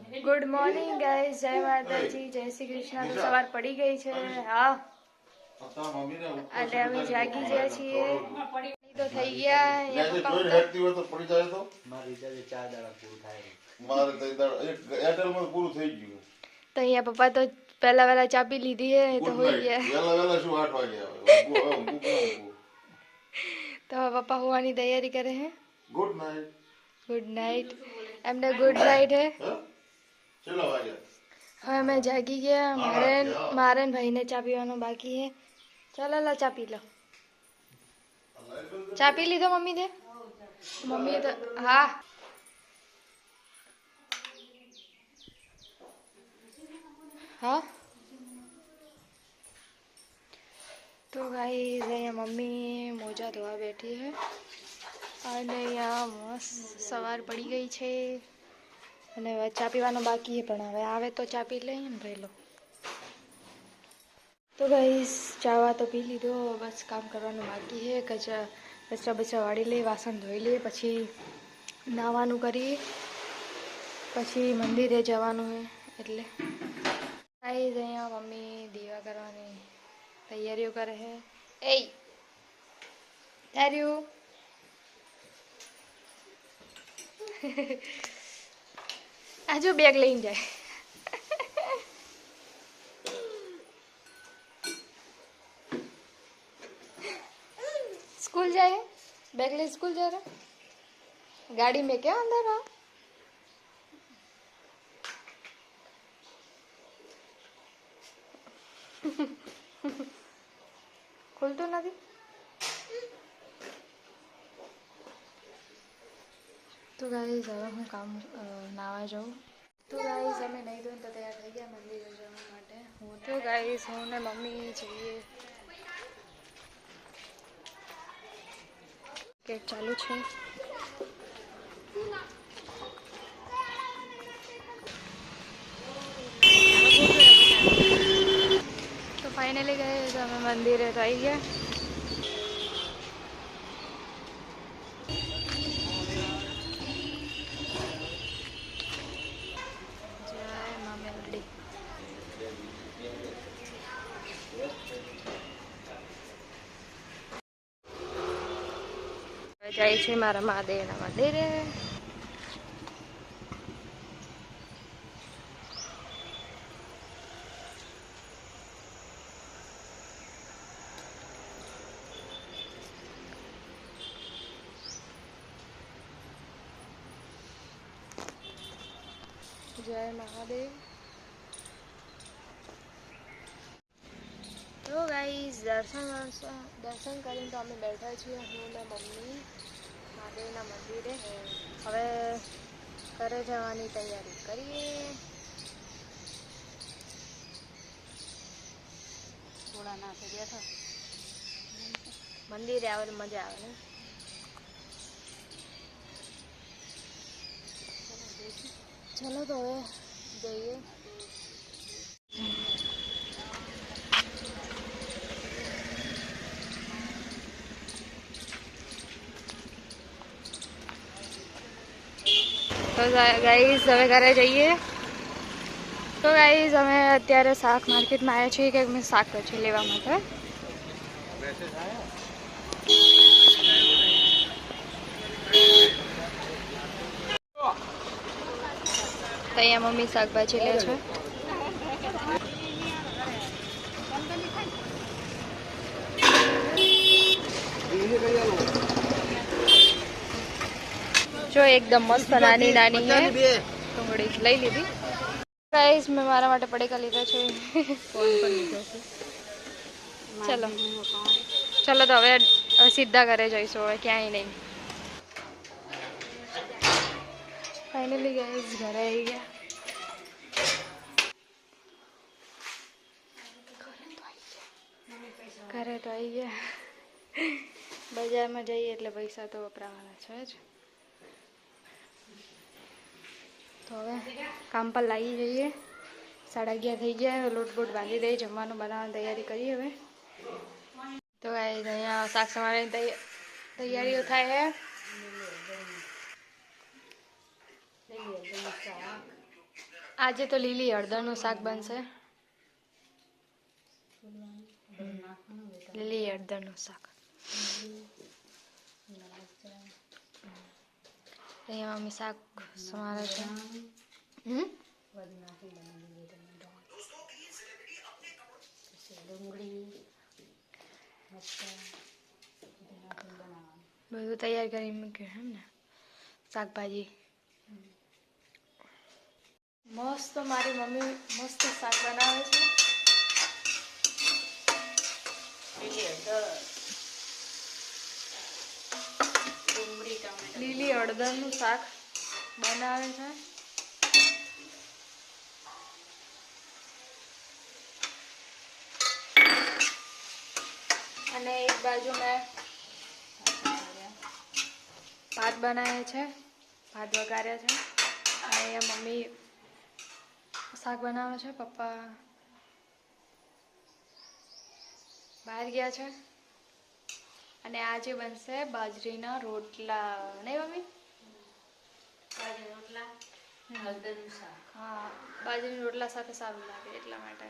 Good morning guys, જય માતાજી, જય શ્રી કૃષ્ણ। તો સવાર પડી ગઈ છે। હા, અને અમે જાગી ગયા છીએ। તો થઈ ગયા અહીંયા પપ્પા હેડતી હોય તો પડી જાય તો મારી રીતે 4 દાડા પૂરું થાય મારે તો એરટેલ માં પૂરું થઈ ગયું। તો અહીંયા પપ્પા તો પહેલા ચા પી લીધી है તો હોઈ ગયા। વેલા શું 8 વાગે આવે। તો પપ્પા હોવાની તૈયારી કરે है। Good night. Good night. એમને ગુડ નાઈટ है। ચલો વાગે હવે मैं જાગી ગયા। મારે ભાઈને ચા પીવાનો બાકી है। ચાલો લા ચા પી લો। ચા પી લીધો મમ્મી ને? મમ્મી તો હા। हाँ तो गाइस અહીંયા મમ્મી મોજા ધોવા બેઠી है અને અહીંયા મસ્ત સવાર પડી ગઈ છે અને હવે ચા પીવાનો બાકી છે પણ હવે આવે તો ચા પી લઈએ ને પહેલો। તો ગાઈસ ચાવા તો પી લીધો, બસ કામ કરવાનું બાકી છે। કચરા બચરા વાળી લઈએ, વાસણ ધોઈ લઈએ, પછી નાવાનું કરીએ, પછી મંદિરે જવાનું છે એટલે ગાઈસ અહીંયા મમ્મી દીવા કરવાની તૈયારીઓ કરે છે। એ તાર્યું આજુ બેગ લઈને જાય। स्कूल जाए बैग ले स्कूल जा रहा गाड़ी में क्या अंदर रहा खुलतो नहीं। तो गाइस હવે હું કામ નાવા જાઉં। તો ગાइस અમે નહીં ધોઈને તો તૈયાર થઈ ગયા મંદિરે જવા માટે। હું તો ગાइस હું ને મમ્મી જઈએ। કેક ચાલુ છે। તો ફાઇનલી ગए તો અમે મંદિરે તો આવી ગયા। જાય છે મારા મહાદેવના મંદિરે। જય મહાદેવ। તો ગાઈસ દર્શન કરીને તો અમે બેઠા છીએ હું ને મમ્મી મહાદેવના મંદિરે। હવે ઘરે જવાની તૈયારી કરીએ। થોડા નાખે બેઠો મંદિરે આવે મજા આવે ને। ચલો તો હવે જઈએ। તો ગાઈસ હવે ઘરે જઈએ। તો ગાઈસ અમે અત્યારે શાક માર્કેટમાં આવ્યા છીએ કે અમે શાક પછી લેવા માટે। તો અહીંયા મમ્મી શાકભાજી લે છે। जो एकदम मस्त नानी नानी है डूंगળી લઈ લીધી। ગાઈસ મેં મારા માટે પડીકા લીધા છે। ચલો તો હવે સીધા ઘરે જઈશું, હવે ક્યાંય નહીં। ફાઇનલી ગાઈસ ઘરે આવી ગયા। ઘરે તો આવી ગયા। બજારમાં જઈએ એટલે પૈસા તો વપરાવાના છે જ। તો હવે કામ પર લાગી જઈએ। 11:30 થઈ ગયા। લોટ બોટ બાંધી દઈએ, જમવાનું બનાવવાની તૈયારી કરીએ હવે। તો ગાઈસ અહીંયા શાક સમારવાની તૈયારીઓ થાય છે। આજે તો લીલી હળદરનું શાક બનશે. લીલી હળદરનું શાક. અહીંયા મમ્મી શાક સમારે છે. બધું તૈયાર કરી મૂક્યું હે ને શાકભાજી. મસ્ત મારી મમ્મી મસ્ત શાક બનાવે છે. લીલી હળદરનું શાક બનાવે છે. અને એક બાજુ મેં ભાત બનાવ્યા છે, ભાત વઘાર્યા છે. અને અહીંયા મમ્મી શાક બનાવે છે. પપ્પા બહાર ગયા છે. અને આજે બનશે બાજરીના રોટલા, નહીં મમ્મી? હા, બાજરીના રોટલા સાથે સારું લાગે એટલા માટે.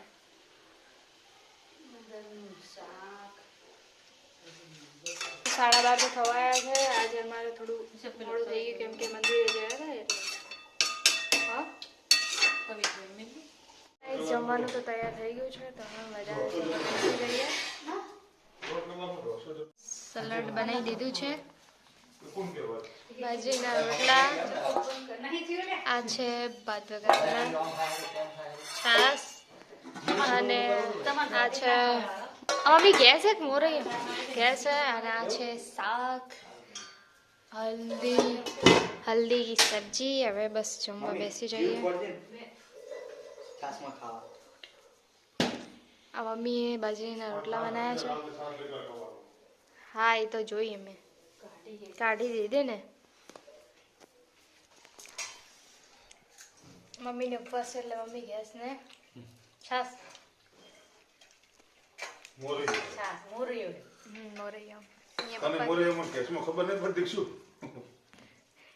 12:30 તો થવાયા છે. આજે અમારે થોડું મોડું થઈ ગયું કેમ કે મંદિરે ગયા હતા એટલે. હા, જમવાનું તો તૈયાર થઈ ગયું છે. તો હવે બધા જઈએ. સલાડ બનાવી દીધું છે. બાજરીના રોટલા, આ છે ભાત વઘારેલા, છાશ અને આ છે મમ્મી ગેસ છે મોરઈ ગેસ છે. અને આ છે શાક, હલ્દી કી સબ્જી. હવે બસ જમવા બેસી જઈએ. આ મમ્મીએ બાજરીના રોટલા બનાવ્યા છે. હા, એ તો જોઈએ મેં કાઢી દીધી ને. મમ્મીને ઉપવાસ એટલે મમ્મી ગેસ ને છાશ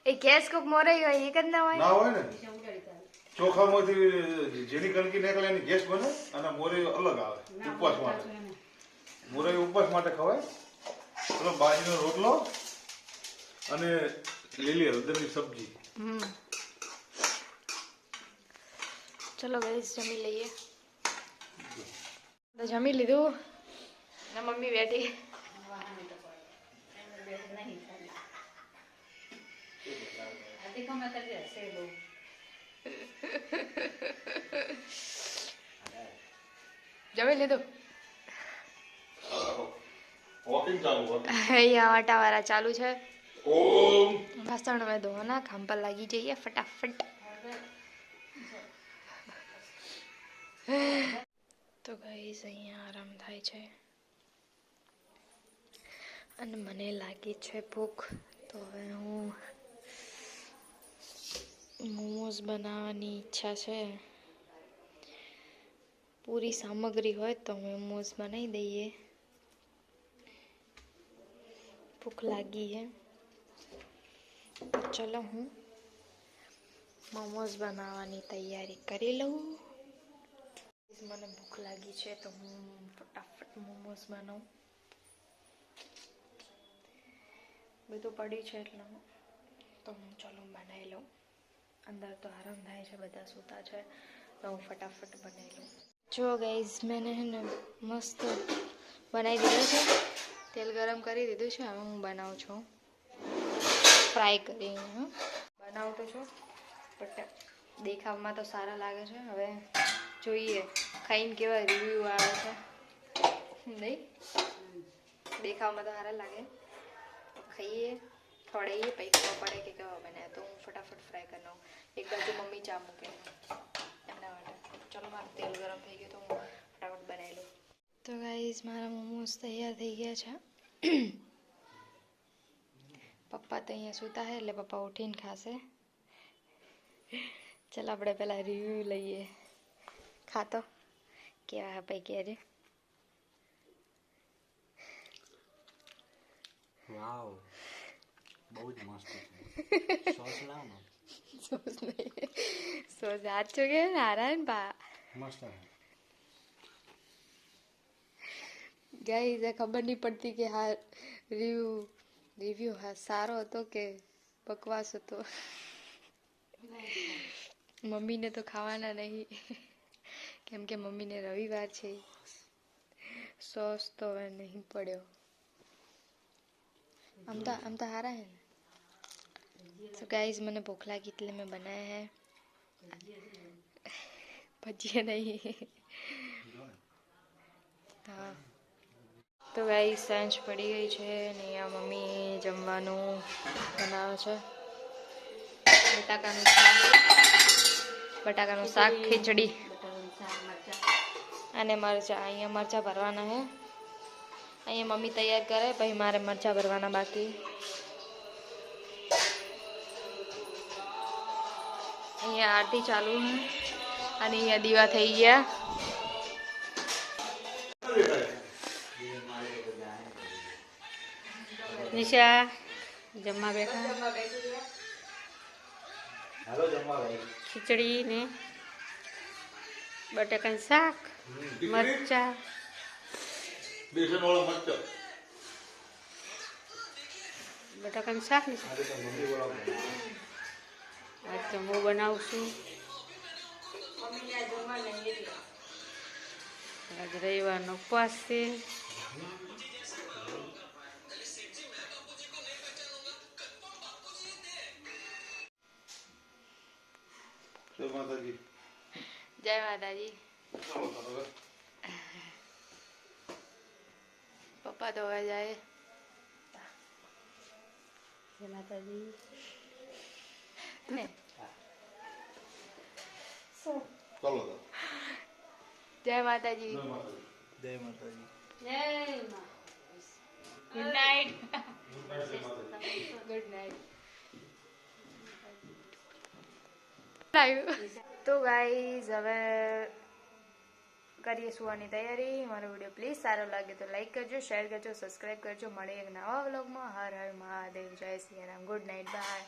એ ગેસ કોક મોરાઈ હોય એક જ ના હોય ને. ચોખામાંથી જેની કલકી નીકળે એની ગેસ બને અને મોરી અલગ આવે ઉપવાસ માટે. મોરી ઉપવાસ માટે ખવાય. ચલો, બાજરીનો રોટલો અને લીલી હળદરની સબ્જી. ચલો ગાઈસ, જમી લઈએ. તો જમી લીધું ને મમ્મી બેઠી. જમી લીધું. અહીંયા વાટાવાળા ચાલુ છે. વાસણ હવે ધોવાના, કામ પર લાગી જઈએ ફટાફટ. તો ગાઈસ અહીંયા આરામ થાય છે. અને મને લાગી છે ભૂખ. તો હવે હું મોમોઝ બનાવવાની ઈચ્છા છે. પૂરી સામગ્રી હોય તો મોમોઝ બનાવી દઈએ. ભૂખ લાગી હે. ચલો, હું મોમોઝ બનાવવાની તૈયારી કરી લઉં. મને ભૂખ લાગી છે તો હું ફટાફટ મોમોઝ બનાવું. બધું પડ્યું છે એટલે તો હું ચલો બનાવી લઉં. અંદર તો આરામ થાય છે, બધા સૂતા છે તો હું ફટાફટ બનાવી લઉં. જો ગાઈઝ, મેં હે ને મસ્ત બનાવી દીધું છે. તેલ ગરમ કરી દીધું છે. હવે હું બનાવું છું ફ્રાય કરીને. બનાવું તો છું બટ દેખાવમાં તો સારા લાગે છે. હવે જોઈએ ખાઈને કેવા રિવ્યૂ આવે છે. નહીં, દેખાવમાં તો સારા લાગે. ખાઈએ, ખવડાવીએ, પછી ખબર પડે કે કેવા બને. તો હું ફટાફટ ફ્રાય કરી નાઉં. એક બાજુ મમ્મી ચા મૂકે એમના માટે. ચલો, મારું તેલ ગરમ થઈ ગયું તો હું ફટાફટ બનાવી લઉં. તો ગાઈઝ, મારા મોમોઝ તૈયાર થઈ ગયા છે. પપ્પા તો અહીંયા સૂતા છે એટલે પપ્પા ઉઠીને ખાશે. ચાલ આપણે પહેલાં રિવ્યૂ લઈએ. ખાતો કેવા ભાઈ ક્યારે. વાવ, બહુ જ મસ્ત છે. સોસ લાવ ને. સોસ નહીં સોસ સાચું કે હારા ને બા મસ્ત ગાઈઝ ખબર નહીં પડતી કે હા રિવ્યુ હા સારો હતો કે બકવાસ હતો. મમ્મીને તો ખાવાના નહીં કેમ કે મમ્મીને રવિવાર છે. સોસ તો હવે નહીં પડ્યો. આમ તો હારા હે ને. तो गाइस मैंने भूख लगी इसलिए मैं बनाया है भजिया नहीं. हाँ તો ગાઈસ સાંજ પડી ગઈ છે ને આ મમ્મી જમવાનું બનાવે છે. બટાકાનું શાક ખીચડી અને મરચા. અહીંયા મરચા ભરવાના હે. અહીંયા મમ્મી તૈયાર કરે પછી મારે મરચા ભરવાના બાકી. અહીંયા આરતી ચાલુ છે અને અહીંયા દીવા થઈ ગયા. નિશા જમવા બેઠા. ખીચડી ને બટાકાનું શાક મરચા બેસન વાળો મરચો બટાકાનું શાક ને આજ તો હું બનાવું છું. આજ રવિવારનો ઉપવાસ છે. જય માતાજી. જય માતાજી. પપ્પા તો હવે જાય. જય માતાજી ને ચાલો તો. જય માતાજી. જય માતાજી. જય માતાજી. જય મા. Good night. જય માતાજી. Good night. તો ગાઈઝ હવે કરીએ સુવાની તૈયારી. મારો વિડીયો પ્લીઝ સારો લાગે તો લાઈક કરજો, શેર કરજો, સબસ્ક્રાઈબ કરજો. મળીએ એક નવા વ્લોગમાં. હર હર મહાદેવ. જય સિયારામ. Good night. બાય.